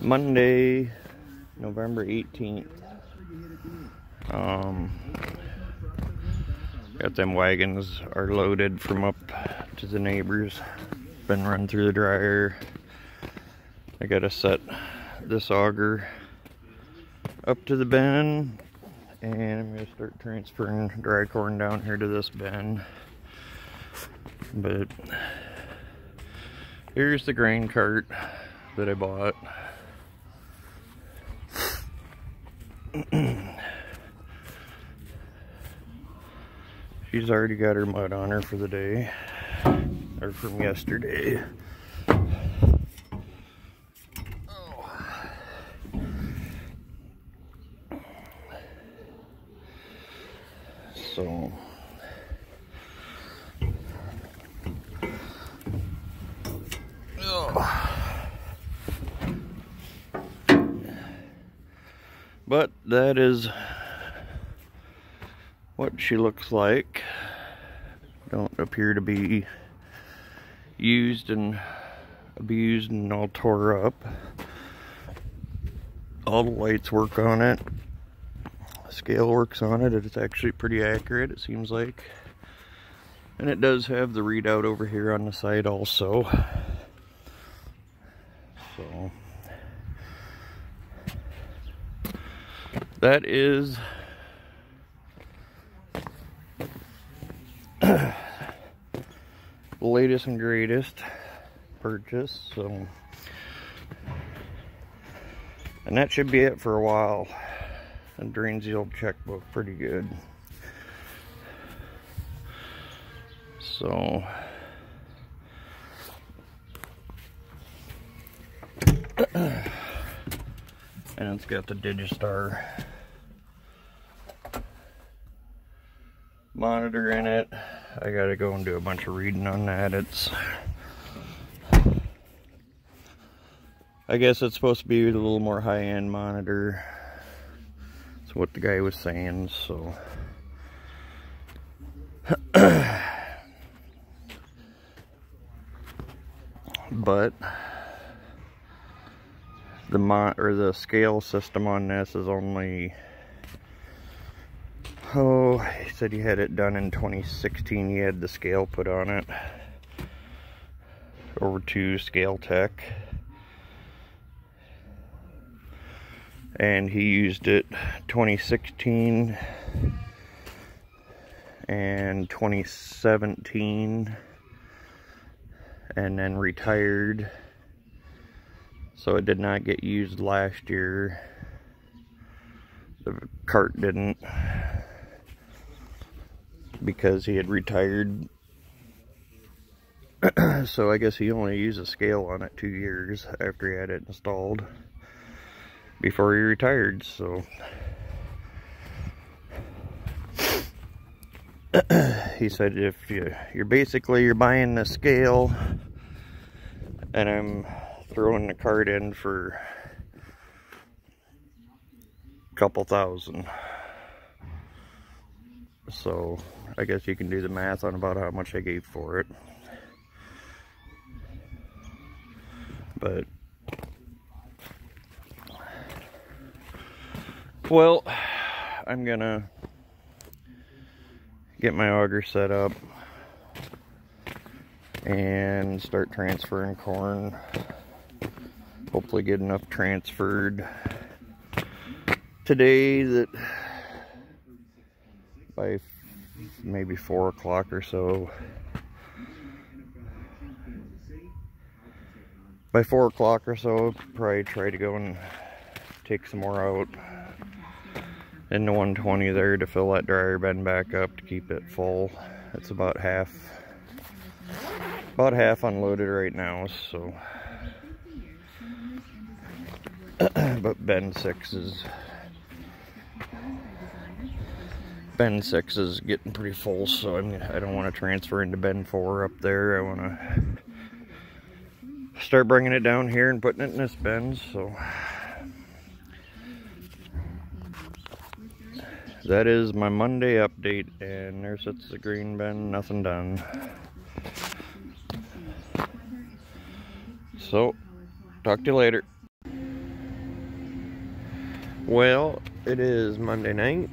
Monday, November 18th. Got them wagons are loaded from up to the neighbors. Been run through the dryer. I gotta set this auger up to the bin, and I'm gonna start transferring dry corn down here to this bin. But here's the grain cart that I bought. She's already got her mud on her for the day, or from yesterday. So but that is what she looks like. Don't appear to be used and abused and all tore up. All the lights work on it. The scale works on it. It's actually pretty accurate, it seems like. And it does have the readout over here on the side also. So that is the latest and greatest purchase. So, and that should be it for a while. And drains the old checkbook pretty good. So and it's got the Digistar monitor in it. I gotta go and do a bunch of reading on that. I guess it's supposed to be a little more high-end monitor. That's what the guy was saying, so but the scale system on this is only, oh, he said he had it done in 2016. He had the scale put on it over to Scale Tech, and he used it 2016 and 2017 and then retired, so it did not get used last year. The cart didn't, because he had retired. So I guess he only used a scale on it 2 years after he had it installed, before he retired. So he said if you're basically buying the scale, and I'm throwing the cart in for a couple thousand. So I guess you can do the math on about how much I gave for it. But well, I'm gonna get my auger set up and start transferring corn. Hopefully get enough transferred today that by maybe 4 o'clock or so, probably try to go and take some more out in the 120 there to fill that dryer bin back up to keep it full. It's about half unloaded right now, so but bin 6 is getting pretty full, so I don't want to transfer into bin 4 up there. I want to start bringing it down here and putting it in this bin. So that is my Monday update, and there sits the green bin, nothing done. So talk to you later. Well, it is Monday night.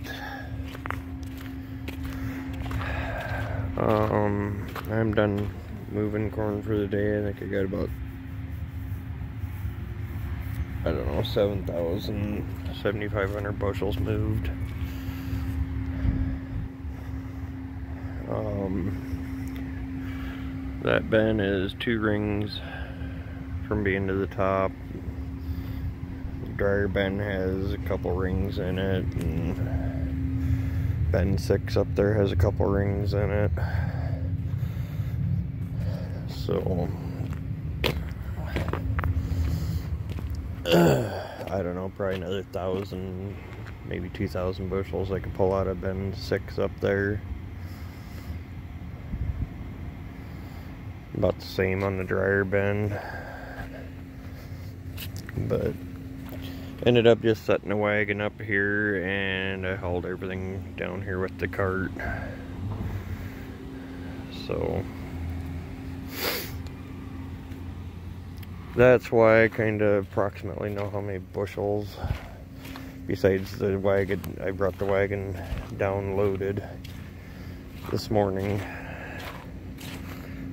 I'm done moving corn for the day. I think I got about, I don't know, 7,500 bushels moved. That bin is 2 rings from being to the top. The dryer bin has a couple rings in it, and bin 6 up there has a couple rings in it. So I don't know, probably another 1,000, maybe 2,000 bushels I could pull out of bin 6 up there. About the same on the dryer bin, but ended up just setting the wagon up here, and I hauled everything down here with the cart. So that's why I kind of approximately know how many bushels. Besides the wagon, I brought the wagon down loaded this morning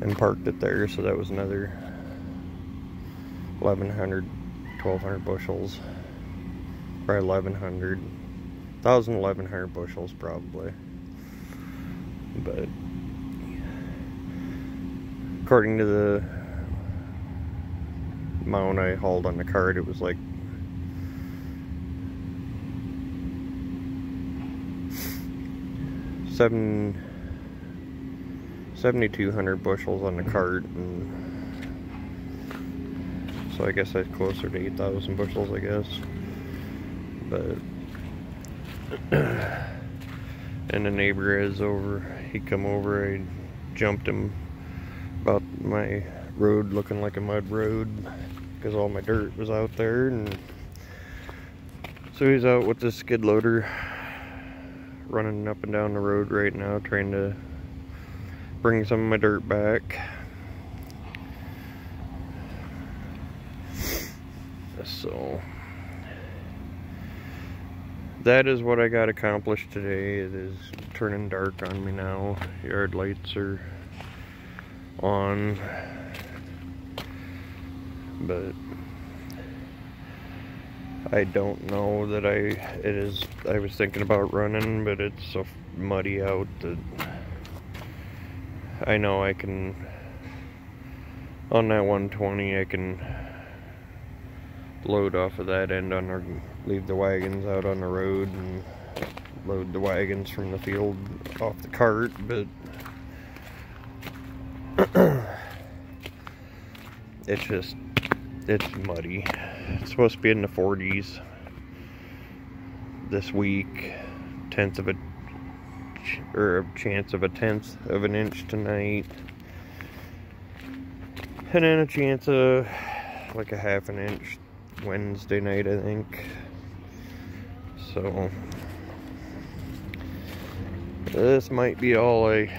and parked it there, so that was another 1,100, 1,200 bushels, probably 1,100, 1,100 bushels probably. But according to the amount I hauled on the cart, it was like 7,200 bushels on the cart, and so I guess that's closer to 8,000 bushels, I guess. But and the neighbor is over, he come over, I jumped him about my road looking like a mud road because all my dirt was out there, and so he's out with the skid loader running up and down the road right now trying to bring some of my dirt back. So that is what I got accomplished today. It is turning dark on me now. Yard lights are on, but I don't know that I was thinking about running, but it's so muddy out that I know I can, on that 120, I can load off of that end leave the wagons out on the road and load the wagons from the field off the cart, but it's muddy. It's supposed to be in the 40s this week, chance of a 1/10 of an inch tonight, and then a chance of like a 1/2 inch Wednesday night, I think. So this might be all I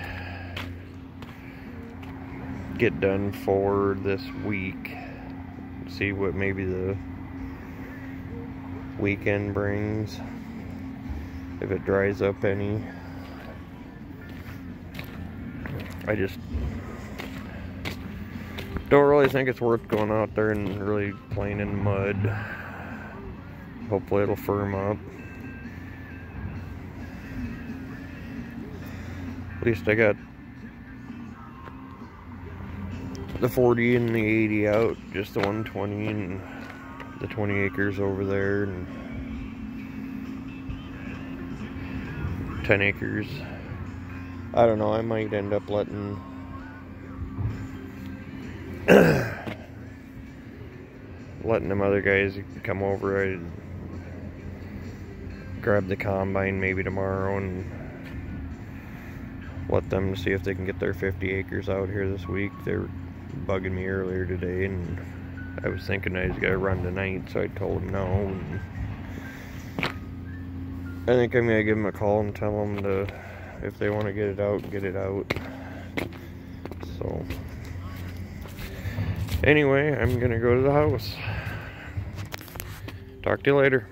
get done for this week. See what maybe the weekend brings, if it dries up any. I just don't really think it's worth going out there and really playing in mud. Hopefully it'll firm up. At least I got the 40 and the 80 out, just the 120 and the 20 acres over there, and 10 acres. I don't know, I might end up letting them other guys come over. I grab the combine maybe tomorrow and let them see if they can get their 50 acres out here this week. They're bugging me earlier today, and I was thinking I was gonna run tonight, so I told them no. And I think I'm gonna give them a call and tell them to, if they want to get it out, get it out. So anyway, I'm gonna go to the house. Talk to you later.